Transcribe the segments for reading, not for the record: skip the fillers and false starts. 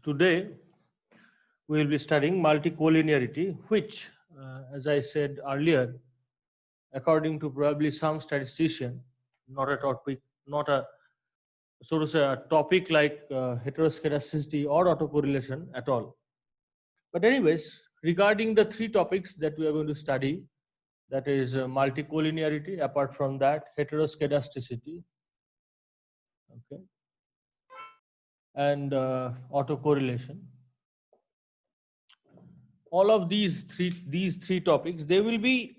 So today we will be studying multicollinearity, which, as I said earlier, according to probably some statistician, not a topic, not a so to say a topic like heteroscedasticity or autocorrelation at all. But anyways, regarding the three topics that we are going to study, that is multicollinearity, apart from that, heteroscedasticity, okay, and autocorrelation. All of these three topics, they will be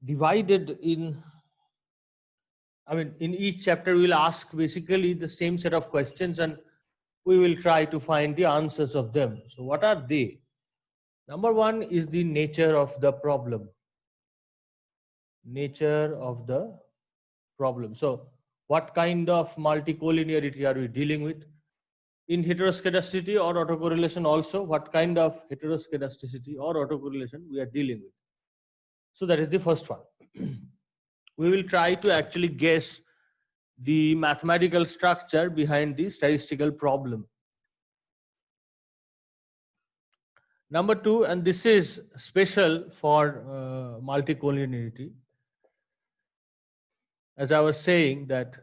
divided in, I mean, in each chapter we'll ask basically the same set of questions and we will try to find the answers of them. So what are they? Number one is the nature of the problem. Nature of the problem. So what kind of multicollinearity are we dealing with? In heteroscedasticity or autocorrelation also, what kind of heteroscedasticity or autocorrelation we are dealing with? So that is the first one. We will try to actually guess the mathematical structure behind the statistical problem. Number two, and this is special for multicollinearity, as I was saying that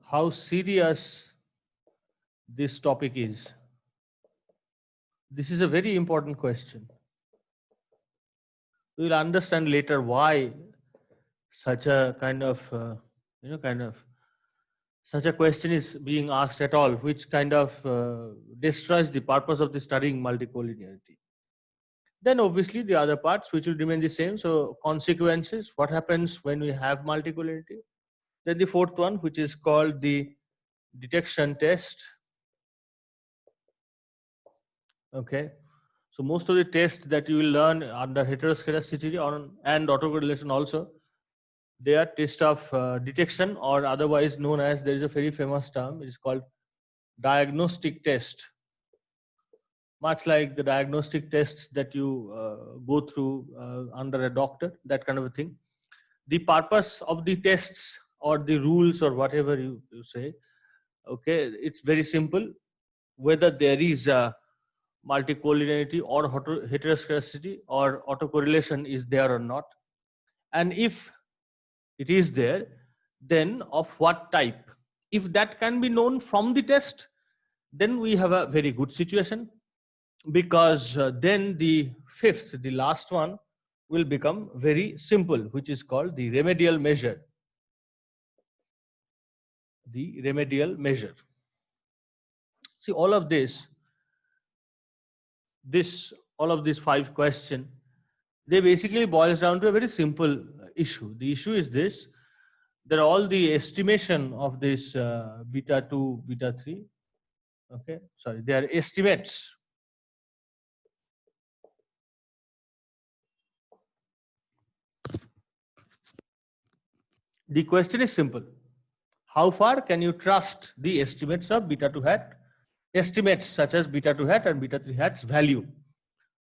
how serious this topic is. This is a very important question. We will understand later why such a kind of such a question is being asked at all, which kind of destroys the purpose of the studying multicollinearity. Then obviously the other parts which will remain the same. So consequences, what happens when we have multicollinearity. Then the fourth one, which is called the detection test. Okay. So most of the tests that you will learn under heteroscedasticity and autocorrelation also, they are tests of detection, or otherwise known as, there is a very famous term, it is called diagnostic test. Much like the diagnostic tests that you go through under a doctor, that kind of a thing. The purpose of the tests or the rules or whatever you say, okay, it's very simple. Whether there is a multicollinearity or heteroscedasticity or autocorrelation is there or not. And if it is there, then of what type. If that can be known from the test, then we have a very good situation, because then the fifth, the last one, will become very simple, which is called the remedial measure. The remedial measure. See, all of all of these five questions, they basically boils down to a very simple issue. The issue is this: that all the estimation of this beta 2, beta 3, okay, sorry, they are estimates. The question is simple: how far can you trust the estimates of beta 2 hat, estimates such as beta 2 hat and beta 3 hat's value?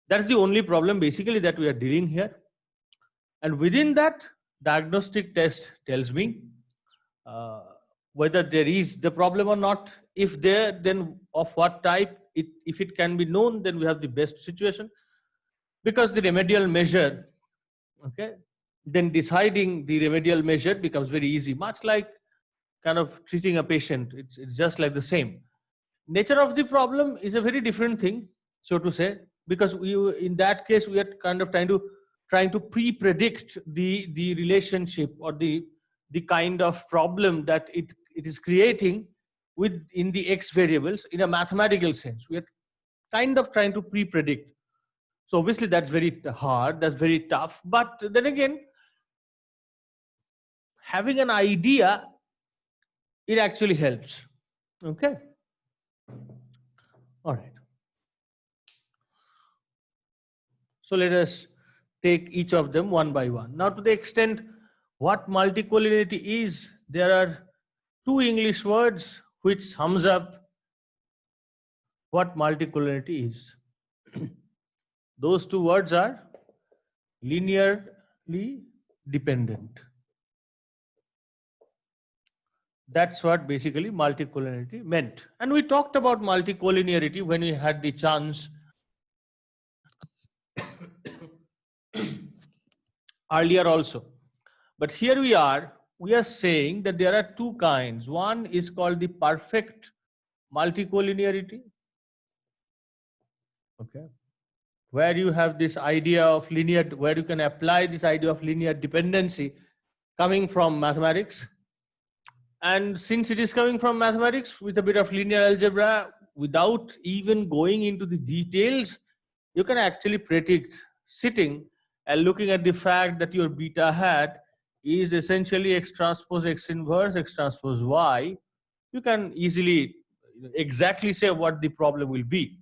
That's the only problem basically that we are dealing here. And within that, diagnostic test tells me whether there is the problem or not. If there, then of what type. If it can be known, then we have the best situation. Because the remedial measure, okay, then deciding the remedial measure becomes very easy. Much like kind of treating a patient, it's just like the same. Nature of the problem is a very different thing, so to say, because in that case we are kind of trying to pre-predict the relationship or the kind of problem that it is creating in the x variables in a mathematical sense. We are kind of trying to pre-predict. So obviously that's very hard, that's very tough. But then again, having an idea, it actually helps. Okay. All right. So let us take each of them one by one. Now, to the extent what multicollinearity is, there are two English words which sums up what multicollinearity is. Those two words are linearly dependent. That's what basically multicollinearity meant. And we talked about multicollinearity when we had the chance earlier also. But here we are saying that there are two kinds. One is called the perfect multicollinearity, okay, where you have this idea of linear, where you can apply this idea of linear dependency coming from mathematics. And since it is coming from mathematics with a bit of linear algebra, without even going into the details, you can actually predict, sitting and looking at the fact that your beta hat is essentially x transpose x inverse x transpose y. You can easily exactly say what the problem will be.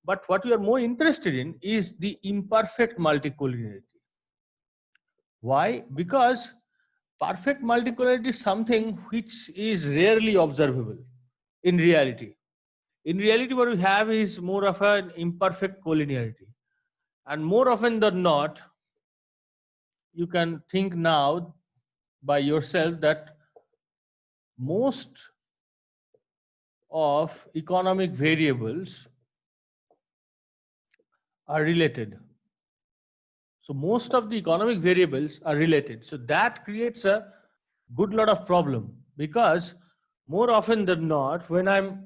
But what we are more interested in is the imperfect multicollinearity. Why? Because perfect multicollinearity is something which is rarely observable in reality. In reality, what we have is more of an imperfect collinearity. And more often than not, you can think now by yourself that most of economic variables are related. So most of the economic variables are related. So that creates a good lot of problem, because more often than not, when I'm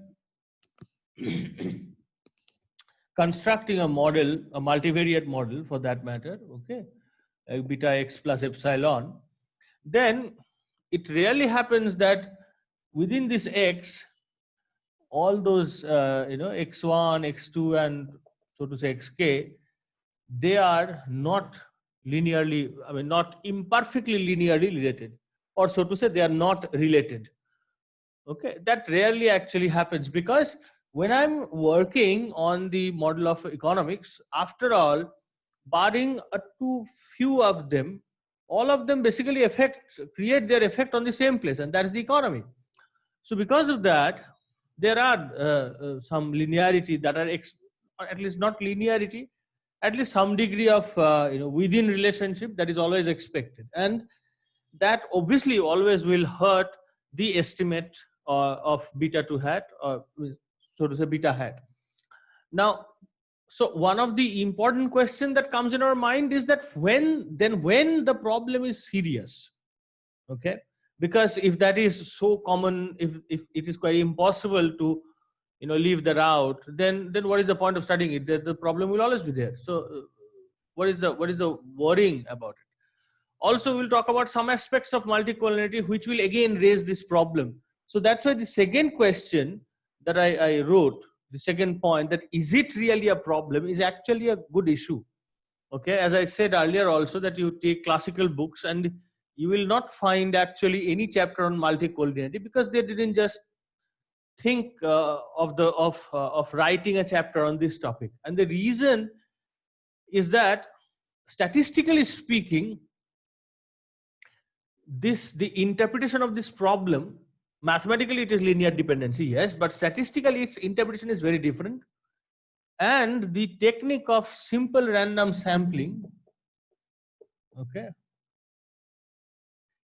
constructing a model, a multivariate model for that matter, okay, like beta x plus epsilon, then it rarely happens that within this x, all those x1, x2, and so to say xk, they are not linearly, I mean, not imperfectly linearly related, or so to say, they are not related. Okay, that rarely actually happens, because when I'm working on the model of economics, after all, barring a too few of them, all of them basically create their effect on the same place, and that is the economy. So because of that, there are some linearity that are, or at least not linearity, at least some degree of within relationship that is always expected, and that obviously always will hurt the estimate of beta 2 hat, or so to say beta hat. Now, so one of the important question that comes in our mind is that when the problem is serious, okay, because if that is so common, if it is quite impossible to leave that out, then what is the point of studying it? The problem will always be there. So what is the worrying about it? Also, we'll talk about some aspects of multicollinearity which will again raise this problem. So that's why the second question that I wrote, the second point, that is it really a problem, is actually a good issue. Okay, as I said earlier also, that you take classical books and you will not find actually any chapter on multicollinearity, because they didn't just think of writing a chapter on this topic. And the reason is that, statistically speaking, the interpretation of this problem, mathematically it is linear dependency, yes, but statistically its interpretation is very different. And the technique of simple random sampling, okay,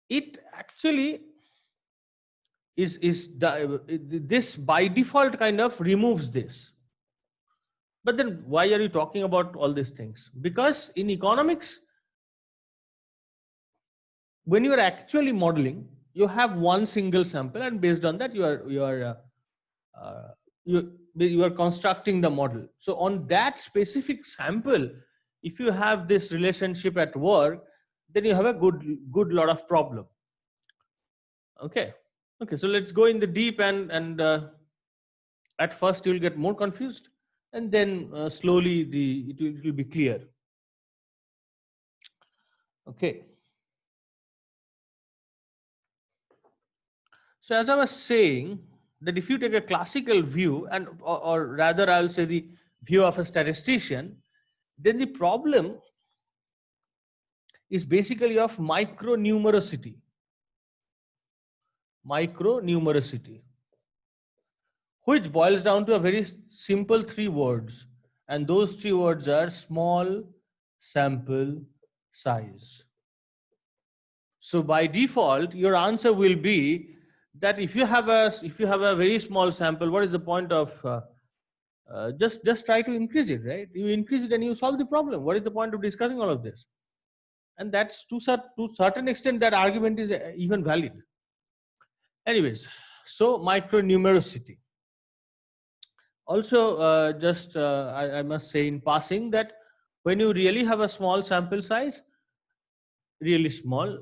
it actually is this by default kind of removes this. But then why are you talking about all these things? Because in economics, when you are actually modeling, you have one single sample, and based on that you are constructing the model. So on that specific sample, if you have this relationship at work, then you have a good lot of problem. Okay, so let's go in the deep, and at first you'll get more confused, and then slowly it will be clear. Okay. So as I was saying, that if you take a classical view, and or rather I'll say the view of a statistician, then the problem is basically of micronumerosity. Micronumerosity, which boils down to a very simple three words, and those three words are small sample size. So by default, your answer will be that if you have a very small sample, what is the point of just try to increase it, right? You increase it and you solve the problem. What is the point of discussing all of this? And that's to certain extent that argument is even valid. Anyways, so micronumerosity. Also, I must say in passing that when you really have a small sample size, really small.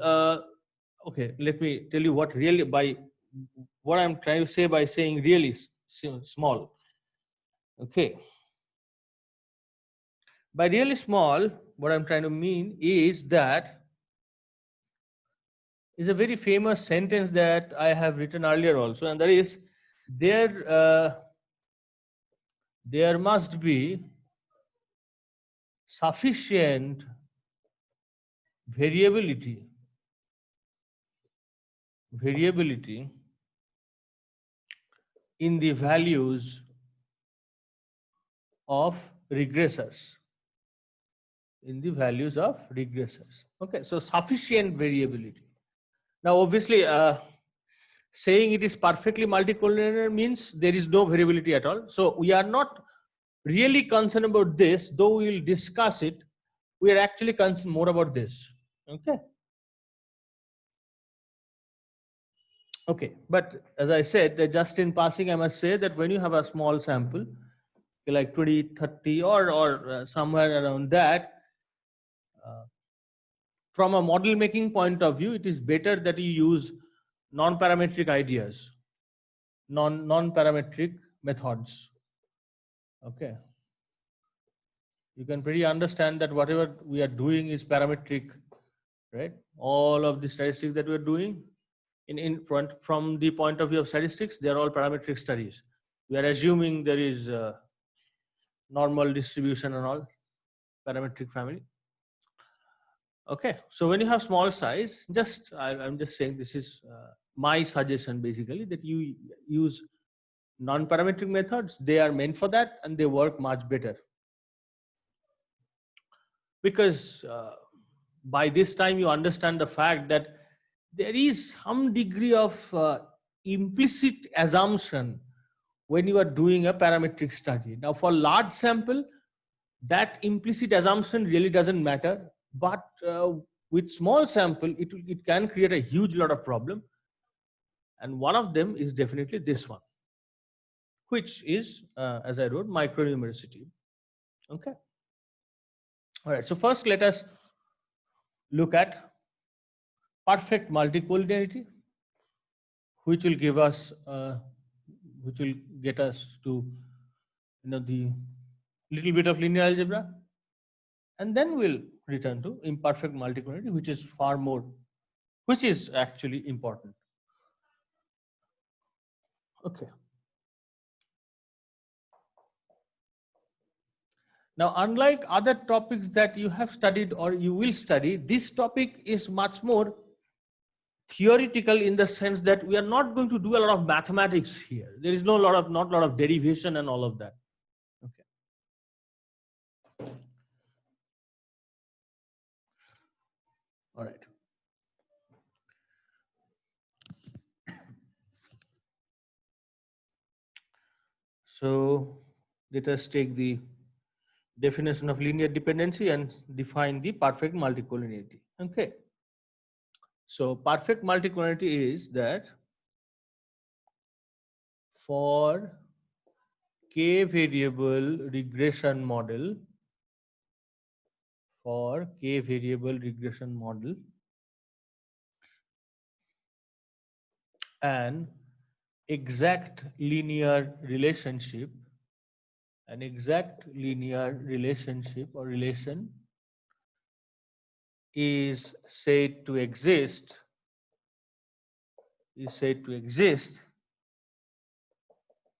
Okay, let me tell you what really by what I'm trying to say by saying really small. Okay, by really small, what I'm trying to mean is that is a very famous sentence that I have written earlier also, and that is there must be sufficient variability in the values of regressors. Okay, so sufficient variability. Now, obviously, saying it is perfectly multicollinear means there is no variability at all. So we are not really concerned about this, though we will discuss it. We are actually concerned more about this. Okay. Okay, but as I said, that just in passing, I must say that when you have a small sample, like 20, 30, or somewhere around that, from a model making point of view, it is better that you use non-parametric ideas, non-parametric methods. Okay. You can pretty understand that whatever we are doing is parametric, right? All of the statistics that we are doing in front from the point of view of statistics, they are all parametric studies. We are assuming there is normal distribution and all parametric family. Okay, so when you have small size, I'm just saying this is my suggestion basically, that you use non-parametric methods. They are meant for that and they work much better. Because by this time you understand the fact that there is some degree of implicit assumption when you are doing a parametric study. Now for large sample, that implicit assumption really doesn't matter, but with small sample, it can create a huge lot of problem. And one of them is definitely this one, which is, as I wrote, micronumerosity. Okay. All right, so first let us look at perfect multicollinearity, which will give us, which will get us to, the little bit of linear algebra, and then we'll return to imperfect multicollinearity, which is actually important. Okay. Now, unlike other topics that you have studied or you will study, this topic is much more theoretical in the sense that we are not going to do a lot of mathematics here. There is not a lot of derivation and all of that. Okay. All right. So let us take the definition of linear dependency and define the perfect multicollinearity. Okay. So perfect multicollinearity is that for k variable regression model, an exact linear relationship or relation is said to exist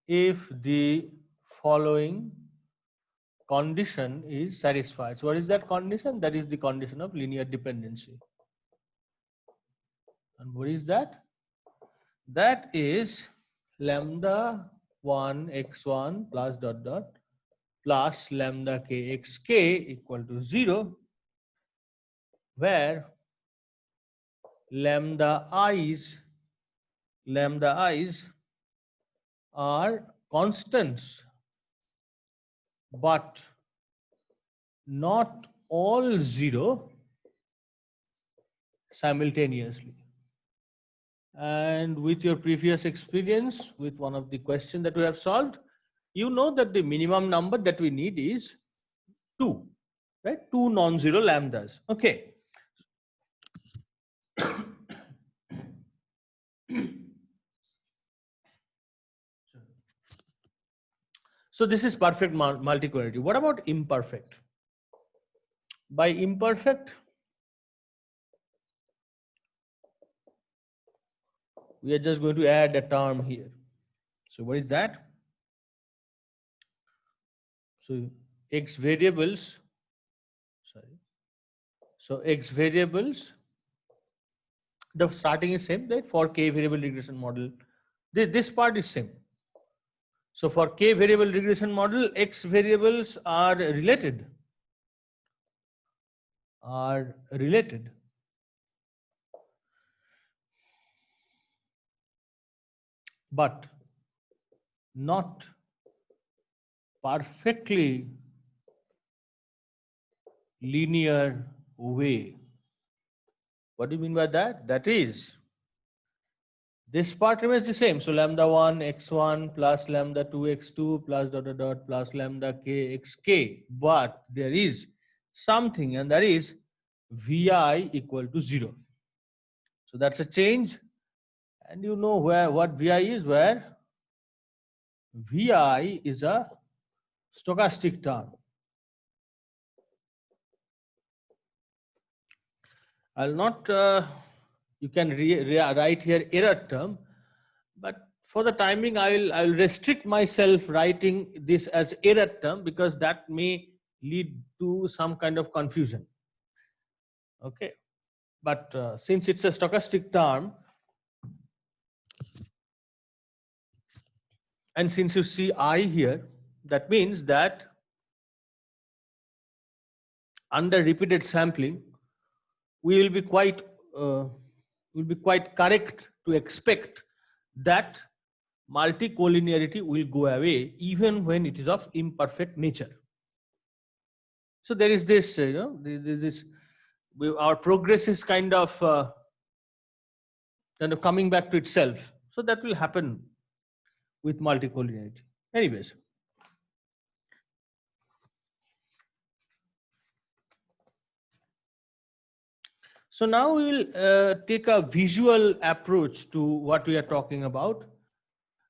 if the following condition is satisfied. So what is that condition? That is the condition of linear dependency. And what is that? That is lambda 1 x1 plus dot dot plus lambda k xk equal to 0, where lambda i's lambda i's are constants, but not all 0 simultaneously. And with your previous experience with one of the questions that we have solved, you know that the minimum number that we need is 2, right? 2 non-zero lambdas. Okay. So this is perfect multicollinearity. What about imperfect? By imperfect, we are just going to add a term here. So what is that? So x variables, sorry. So x variables, the starting is same, right? For k variable regression model, this part is same. So for k variable regression model, x variables are related. But not perfectly linear way. What do you mean by that? That is, this part remains the same. So lambda 1 x1 plus lambda 2 x2 plus dot dot dot plus lambda k xk. But there is something, and that is vi equal to 0. So that's a change. And you know what vi is, where vi is a stochastic term. I'll not, you can write here error term, but for the timing, I will restrict myself writing this as error term, because that may lead to some kind of confusion. Okay, but since it's a stochastic term, and since you see I here, that means that under repeated sampling, we will be quite correct to expect that multicollinearity will go away even when it is of imperfect nature. So there is this, our progress is kind of coming back to itself. So that will happen with multicollinearity. Anyways. So now we will take a visual approach to what we are talking about.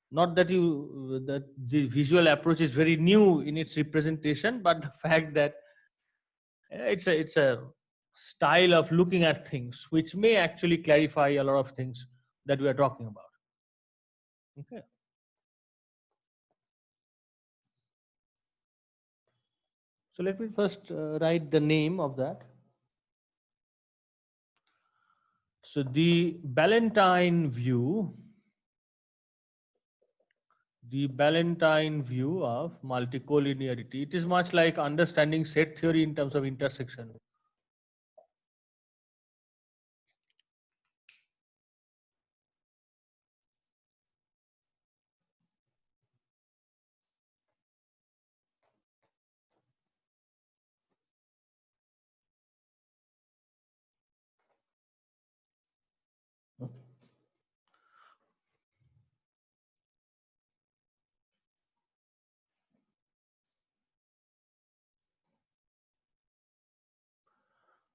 Not that the visual approach is very new in its representation, but the fact that it's a style of looking at things which may actually clarify a lot of things that we are talking about. Okay. So let me first write the name of that. So the Ballantine view of multicollinearity, it is much like understanding set theory in terms of intersection.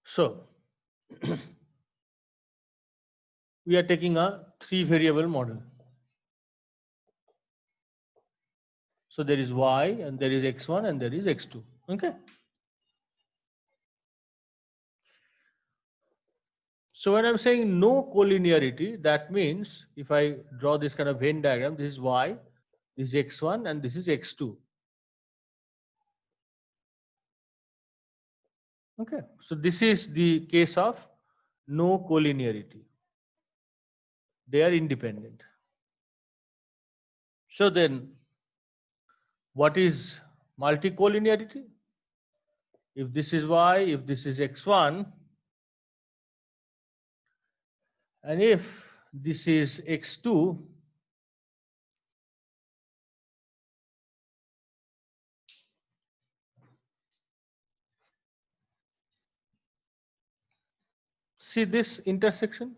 So we are taking a 3-variable model. So there is y, and there is x1, and there is x2. Okay. So when I'm saying no collinearity, that means if I draw this kind of Venn diagram, this is y, this is x1, and this is x2. Okay. So this is the case of no collinearity. They are independent. So then, what is multicollinearity? If this is y, if this is x1, and if this is x2, see this intersection,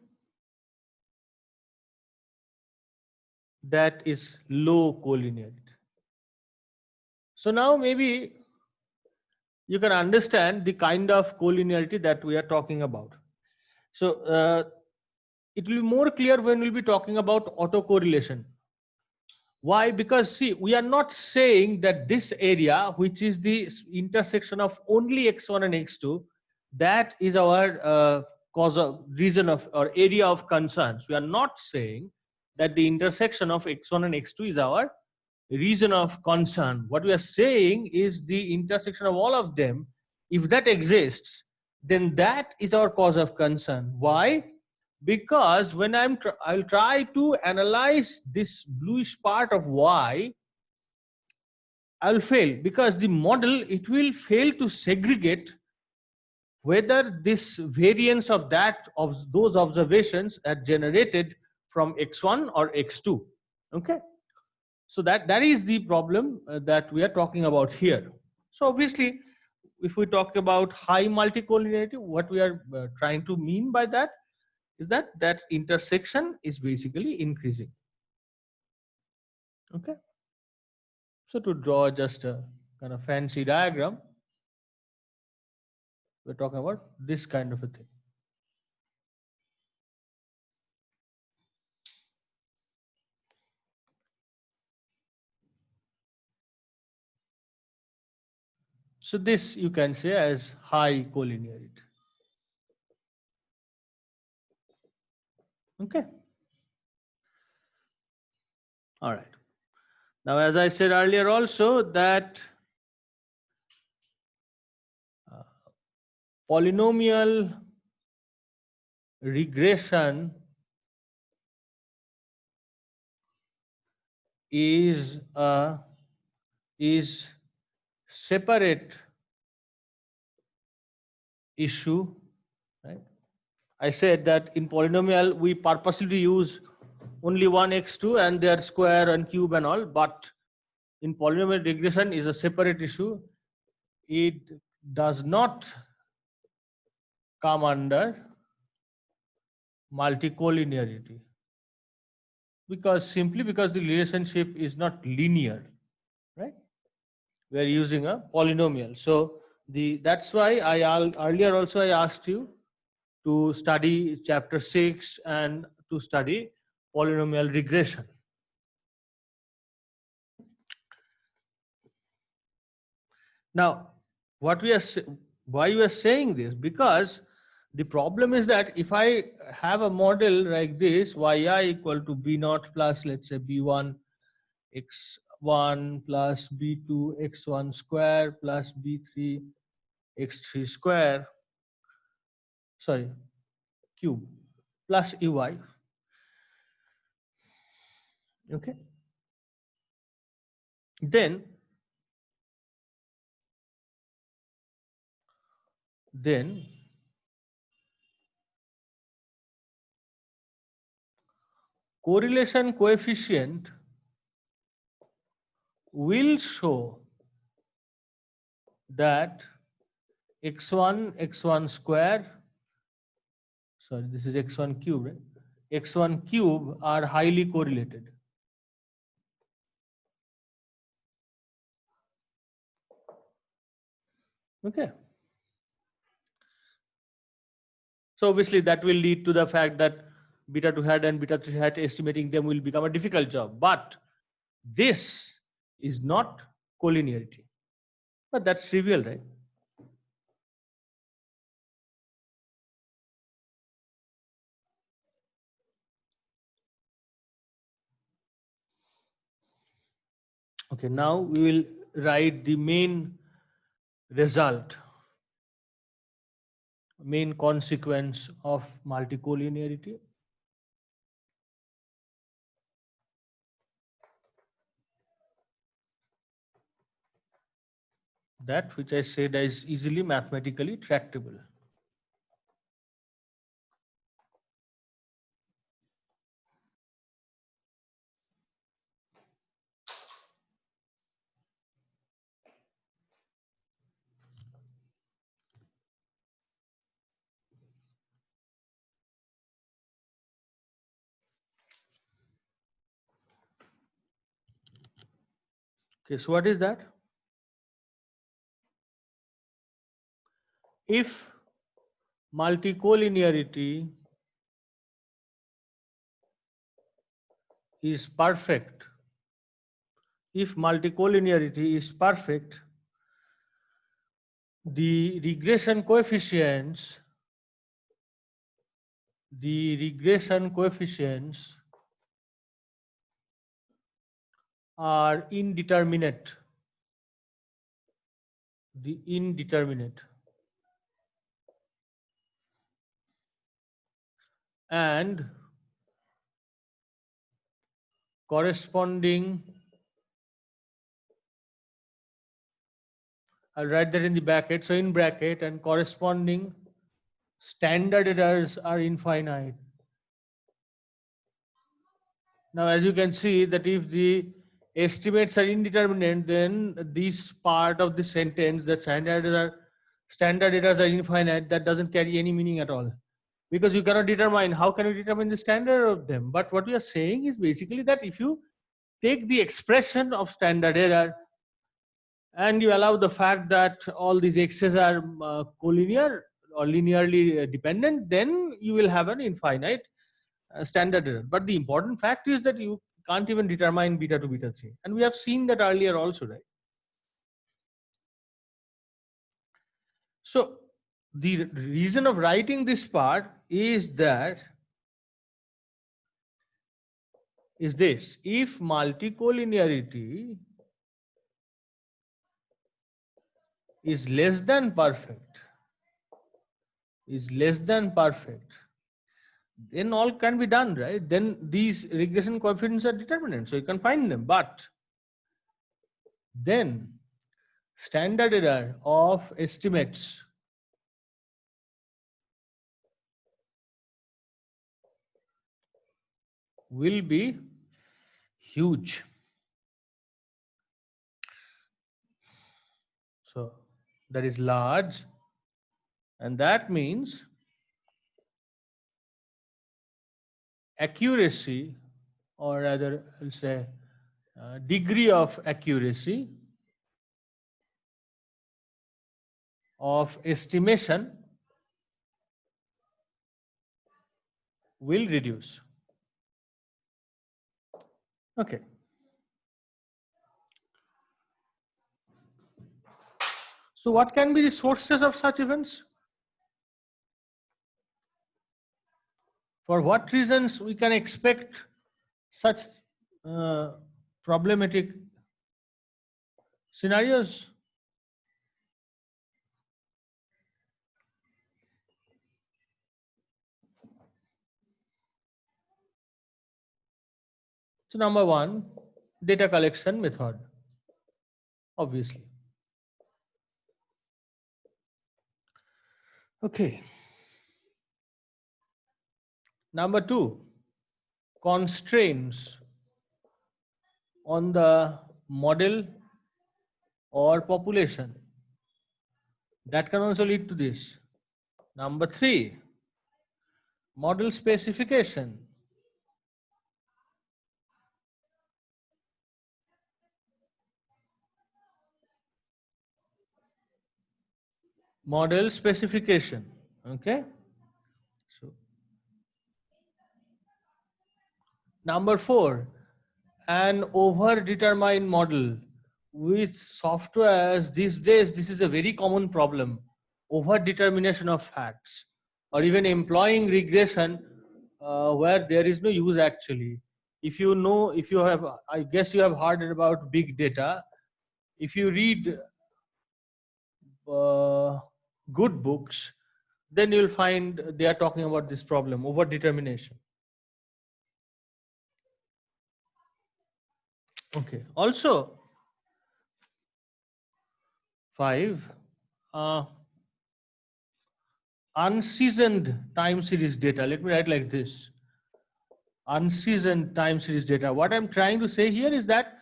that is low collinearity. So now maybe you can understand the kind of collinearity that we are talking about. So it will be more clear when we'll be talking about autocorrelation. Why? Because see, we are not saying that this area, which is the intersection of only x1 and x2, that is our cause of reason of or area of concerns. We are not saying that the intersection of x1 and x2 is our reason of concern. What we are saying is the intersection of all of them, if that exists, then that is our cause of concern. Why? Because when I'll try to analyze this bluish part of y, I'll fail, because the model, it will fail to segregate whether this variance of those observations are generated from x1 or x2. Okay, so that is the problem that we are talking about here. So obviously, if we talk about high multicollinearity, what we are trying to mean by that is that intersection is basically increasing. Okay, so to draw just a kind of fancy diagram, we're talking about this kind of a thing. So this you can say as high collinearity. Okay, all right. Now, as I said earlier also, that polynomial regression is separate issue, right? I said that in polynomial we purposely use only one x2 and their square and cube and all, but in polynomial regression is a separate issue. It does not come under multicollinearity, because simply because the relationship is not linear, right? We are using a polynomial. So that's why earlier also I asked you to study chapter 6 and to study polynomial regression. Now, why we are saying this? Because the problem is that if I have a model like this, yi equal to b naught plus, let's say, b1 x1 plus b2 x1 square plus b3 x3 square, sorry, cube plus ey. Okay, then correlation coefficient will show that x1 square, sorry, this is x1 cube, right? x1 cube are highly correlated. Okay, so obviously that will lead to the fact that beta 2 hat and beta 3 hat estimating them will become a difficult job, but this is not collinearity. But that's trivial, right? Okay, now we will write the main result, main consequence of multicollinearity. That which I said is easily mathematically tractable. Okay, so what is that? If multicollinearity is perfect, if multicollinearity is perfect, the regression coefficients are indeterminate. And corresponding, I'll write that in the bracket, so in bracket, and corresponding standard errors are infinite. Now, as you can see that if the estimates are indeterminate, then this part of the sentence, the standard errors are infinite, that doesn't carry any meaning at all. Because you cannot determine, how can you determine the standard of them? But what we are saying is basically that if you take the expression of standard error and you allow the fact that all these x's are collinear or linearly dependent, then you will have an infinite standard error. But the important fact is that you can't even determine beta 2, beta 3. And we have seen that earlier also, right? So the reason of writing this part is that this: if multicollinearity is less than perfect, then all can be done, right? Then these regression coefficients are determinant, so you can find them. But then standard error of estimates will be huge. So that is large, and that means accuracy, or rather I'll say degree of accuracy of estimation will reduce. Okay. So what can be the sources of such events? For what reasons we can expect such problematic scenarios? So number one, data collection method, obviously. Okay. Number two, constraints on the model or population. That can also lead to this. Number three, model specification. Model specification. Okay. So number four, an over-determined model. With softwares these days, this is a very common problem. Over-determination of facts, or even employing regression where there is no use actually. If you know, if you have, I guess you have heard about big data. If you read good books, then you'll find they are talking about this problem, over-determination. Okay. Also, 5, unseasoned time series data. Let me write like this: unseasoned time series data. What I'm trying to say here is that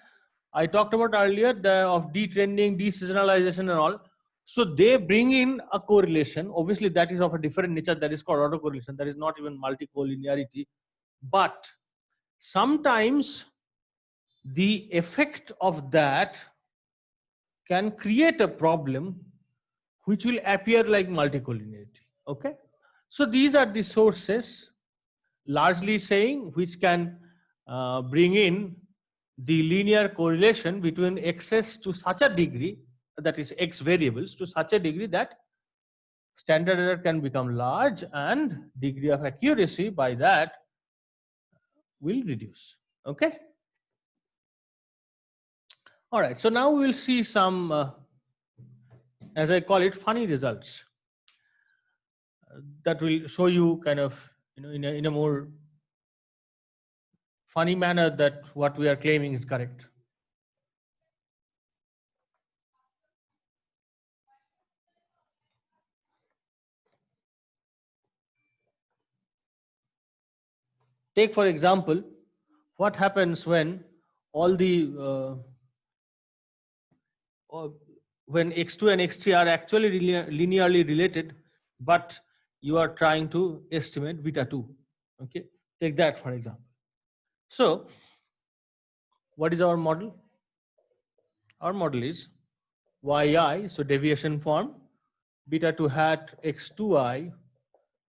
I talked about earlier of detrending, deseasonalization and all. So they bring in a correlation. Obviously, that is of a different nature. That is called autocorrelation. That is not even multicollinearity. But sometimes the effect of that can create a problem which will appear like multicollinearity. Okay, so these are the sources largely saying which can bring in the linear correlation between x's to such a degree, that is x variables, to such a degree that standard error can become large and degree of accuracy by that will reduce. Okay. All right. So now we will see some, as I call it, funny results that will show you kind of, in a more funny manner that what we are claiming is correct. Take for example, what happens when all the when x2 and x3 are actually linearly related, but you are trying to estimate beta 2. Okay, take that for example. So what is our model? Our model is yi, so deviation form, beta 2 hat x2i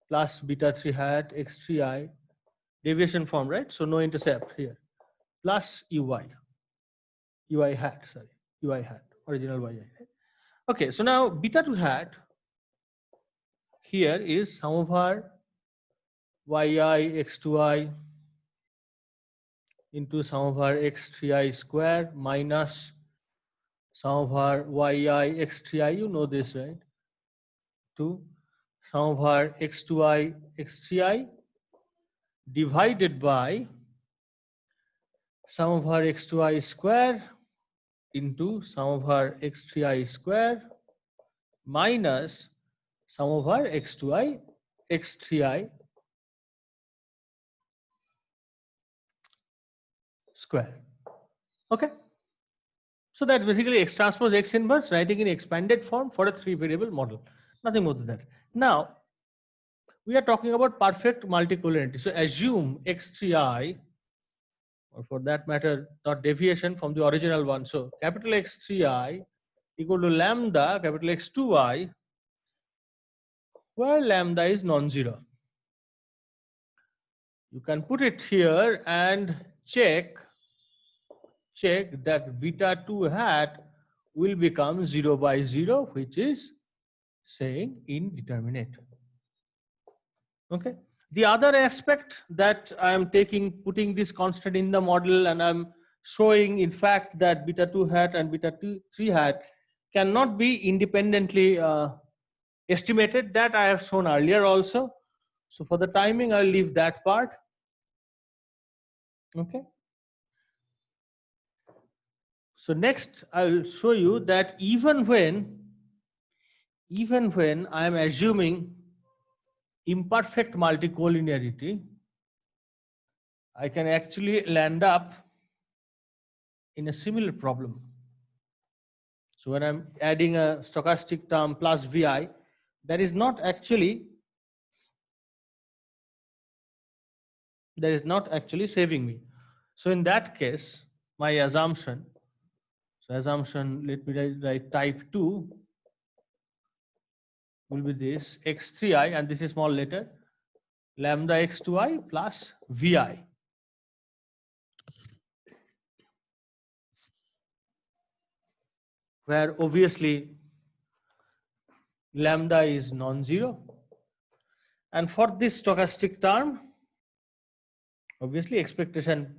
plus beta 3 hat x3i, deviation form, right? So no intercept here, plus ui hat, sorry, ui hat, original yi. Okay, so now beta 2 hat here is sum over yi x2i into sum over x3i square minus sum over yi x3i, you know this, right? To sum over x2i x3i divided by sum over x2i square into sum over x3i square minus sum over x2i x3i square. Okay, so that's basically x transpose x inverse, writing in expanded form for a 3-variable model, nothing more than that. Now we are talking about perfect multicollinearity, so assume x3i, or for that matter not deviation from the original one, so capital X3i equal to lambda capital X2i, where lambda is non-zero. You can put it here and check that beta 2 hat will become 0 by 0, which is saying indeterminate. Okay. The other aspect that I am putting this constant in the model, and I'm showing in fact that beta 2 hat and beta 3 hat cannot be independently estimated, that I have shown earlier also. So for the timing, I'll leave that part. Okay. So next I'll show you that even when I am assuming imperfect multicollinearity, I can actually land up in a similar problem. So when I'm adding a stochastic term plus vi, that is not actually saving me. So in that case, my assumption, let me write type 2 will be this x3i, and this is small letter, lambda x2i plus vi. Where obviously lambda is non-zero, and for this stochastic term, obviously expectation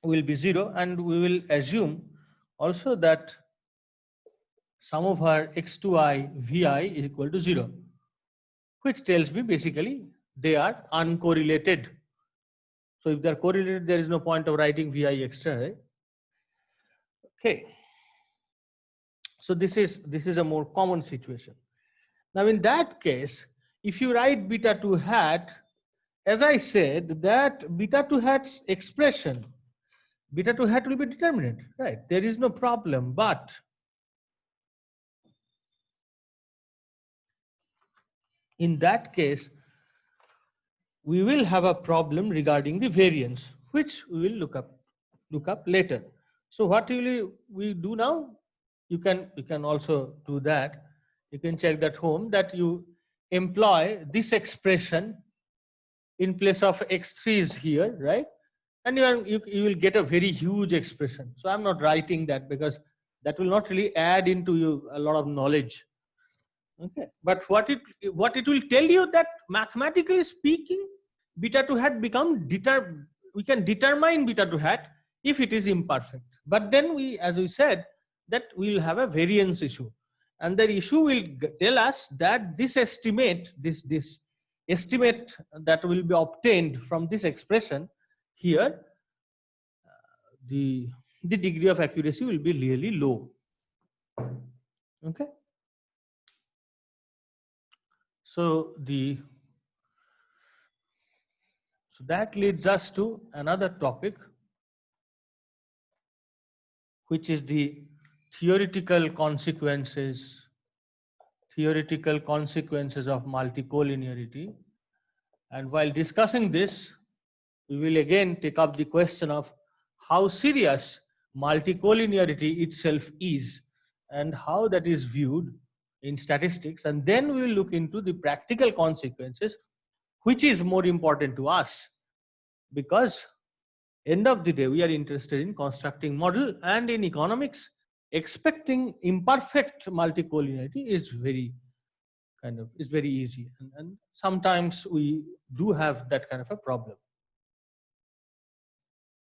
will be 0, and we will assume also that sum over x2i vi is equal to 0, which tells me basically they are uncorrelated. So if they are correlated, there is no point of writing vi extra, right? Okay. So this is a more common situation. Now in that case, if you write beta 2 hat, as I said, that beta 2 hat's expression, beta 2 hat will be determinate, right? There is no problem, but in that case, we will have a problem regarding the variance, which we will look up later. So what will we do now? You can also do that. You can check that home that you employ this expression in place of x3 is here, right? And you will get a very huge expression. So I'm not writing that because that will not really add into you a lot of knowledge. Okay, but what it will tell you that mathematically speaking, beta 2 hat become we can determine beta 2 hat if it is imperfect. But then we, as we said, that we will have a variance issue, and the issue will tell us that this estimate, this estimate that will be obtained from this expression here, the degree of accuracy will be really low. Okay. So that leads us to another topic, which is the theoretical consequences of multicollinearity. And while discussing this, we will again take up the question of how serious multicollinearity itself is and how that is viewed in statistics. And then we will look into the practical consequences, which is more important to us, because end of the day we are interested in constructing model, and in economics expecting imperfect multicollinearity is very easy, and sometimes we do have that kind of a problem.